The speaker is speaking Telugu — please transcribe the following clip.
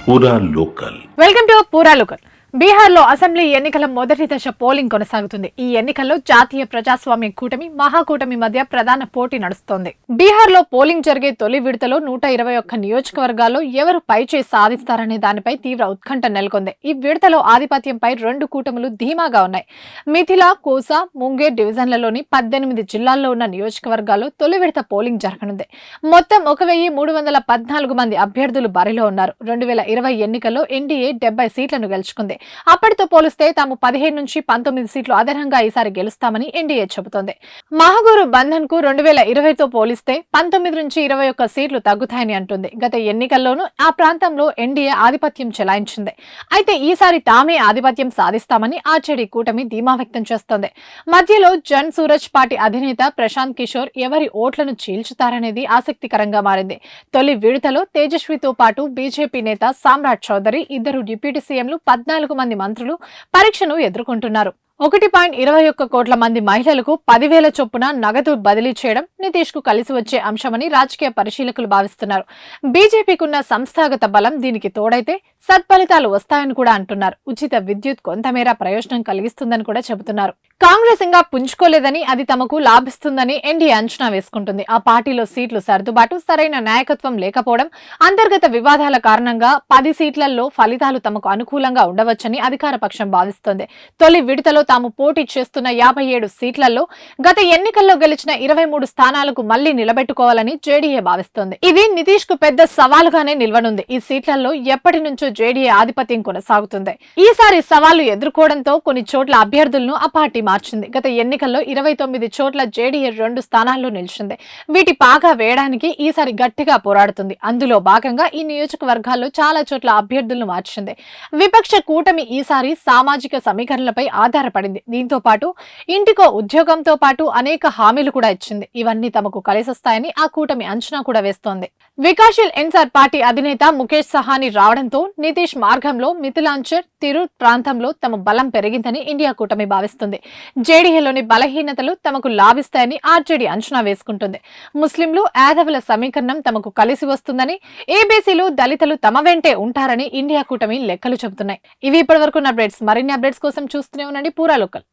పూరా లోకల్. వెల్కమ్ టు పూరా లోకల్. బీహార్లో అసెంబ్లీ ఎన్నికల మొదటి దశ పోలింగ్ కొనసాగుతుంది. ఈ ఎన్నికల్లో జాతీయ ప్రజాస్వామ్య కూటమి మహాకూటమి మధ్య ప్రధాన పోటీ నడుస్తోంది. బీహార్లో పోలింగ్ జరిగే తొలి విడతలో 121 నియోజకవర్గాల్లో ఎవరు పైచేయి సాధిస్తారనే దానిపై తీవ్ర ఉత్కంఠ నెలకొంది. ఈ విడతలో ఆధిపత్యంపై రెండు కూటములు ధీమాగా ఉన్నాయి. మిథిలా, కోసా, ముంగేర్ డివిజన్లలోని 18 జిల్లాల్లో ఉన్న నియోజకవర్గాల్లో తొలి విడత పోలింగ్ జరగనుంది. మొత్తం 1314 మంది అభ్యర్థులు బరిలో ఉన్నారు. 2020 ఎన్నికల్లో ఎన్డీఏ 70 సీట్లను గెలుచుకుంది. అప్పటితో పోలిస్తే తాము 15 నుంచి 19 సీట్లు అదనంగా ఈసారి గెలుస్తామని ఎన్డీఏ చెబుతోంది. మహగూరు బంధన్ కు 2020తో పోలిస్తే 19 నుంచి 21 సీట్లు తగ్గుతాయని అంటుంది. గత ఎన్నికల్లోనూ ఆ ప్రాంతంలో ఎన్డీఏ ఆధిపత్యం చెలాయించింది. అయితే ఈసారి తామే ఆధిపత్యం సాధిస్తామని ఆర్జేడీ కూటమి ధీమా వ్యక్తం చేస్తోంది. మధ్యలో జన్ సూరజ్ పార్టీ అధినేత ప్రశాంత్ కిషోర్ ఎవరి ఓట్లను చీల్చుతారనేది ఆసక్తికరంగా మారింది. తొలి విడతలో తేజస్వితో పాటు బీజేపీ నేత సామ్రాట్ చౌదరి, ఇద్దరు డిప్యూటీ సీఎంలు, 14 మంది మంత్రులు పరీక్షను ఎదుర్కొంటున్నారు. 1.21 కోట్ల మంది మహిళలకు 10,000 చొప్పున నగదు బదిలీ చేయడం నితీష్ కు కలిసి వచ్చే అంశమని రాజకీయ పరిశీలకులు భావిస్తున్నారు. బీజేపీకున్న సంస్థాగత బలం దీనికి తోడైతే సత్ఫలితాలు వస్తాయని కూడా అంటున్నారు. ఉచిత విద్యుత్ కొంతమేర ప్రయోజనం కలిగిస్తుందని కూడా చెబుతున్నారు. కాంగ్రెస్ ఇంకా పుంజుకోలేదని, అది తమకు లాభిస్తుందని ఎన్డీఏ అంచనా వేసుకుంటుంది. ఆ పార్టీలో సీట్లు సర్దుబాటు, సరైన నాయకత్వం లేకపోవడం, అంతర్గత వివాదాల కారణంగా 10 సీట్లలో ఫలితాలు తమకు అనుకూలంగా ఉండవచ్చని అధికార పక్షం భావిస్తోంది. తొలి విడతలో తాము పోటీ చేస్తున్న 57 సీట్లలో గత ఎన్నికల్లో గెలిచిన 23 స్థానాలకు మళ్లీ నిలబెట్టుకోవాలని జేడీఏ భావిస్తోంది. ఇది నితీష్ కు పెద్ద సవాలుగానే నిలవనుంది. ఈ సీట్లలో ఎప్పటి నుంచో జేడీఏ ఆధిపత్యం కొనసాగుతుంది. ఈసారి సవాలు ఎదుర్కోవడంతో కొన్ని చోట్ల అభ్యర్థులను ఆ పార్టీ మార్చింది. గత ఎన్నికల్లో 29 చోట్ల జేడీఏ 2 స్థానాల్లో నిలిచింది. వీటి పాగా వేయడానికి ఈసారి గట్టిగా పోరాడుతుంది. అందులో భాగంగా ఈ నియోజకవర్గాల్లో చాలా చోట్ల అభ్యర్థులను మార్చింది. విపక్ష కూటమి ఈసారి సామాజిక సమీకరణలపై ఆధారపడింది. దీంతో పాటు ఇంటికో ఉద్యోగంతో పాటు అనేక హామీలు కూడా ఇచ్చింది. ఇవన్నీ తమకు కలిసొస్తాయని ఆ కూటమి అంచనా కూడా వేస్తోంది. వికాస్శీల్ ఇన్సాన్ పార్టీ అధినేత ముఖేష్ సహాని రావడంతో నితీష్ మార్గంలో మిథిలాంచల్, తిరూర్ ప్రాంతంలో తమ బలం పెరిగిందని ఇండియా కూటమి భావిస్తుంది. జేడీఏలోని బలహీనతలు తమకు లాభిస్తాయని ఆర్జేడీ అంచనా వేసుకుంటుంది. ముస్లింలు, యాదవుల సమీకరణం తమకు కలిసి వస్తుందని, ఏబీసీలు, దళితులు తమ వెంటే ఉంటారని ఇండియా కూటమి లెక్కలు చెబుతున్నాయి. ఇవి ఇప్పటివరకు అప్డేట్స్. మరిన్ని అప్డేట్స్ కోసం చూస్తూనే ఉండండి పూరా లోకల్.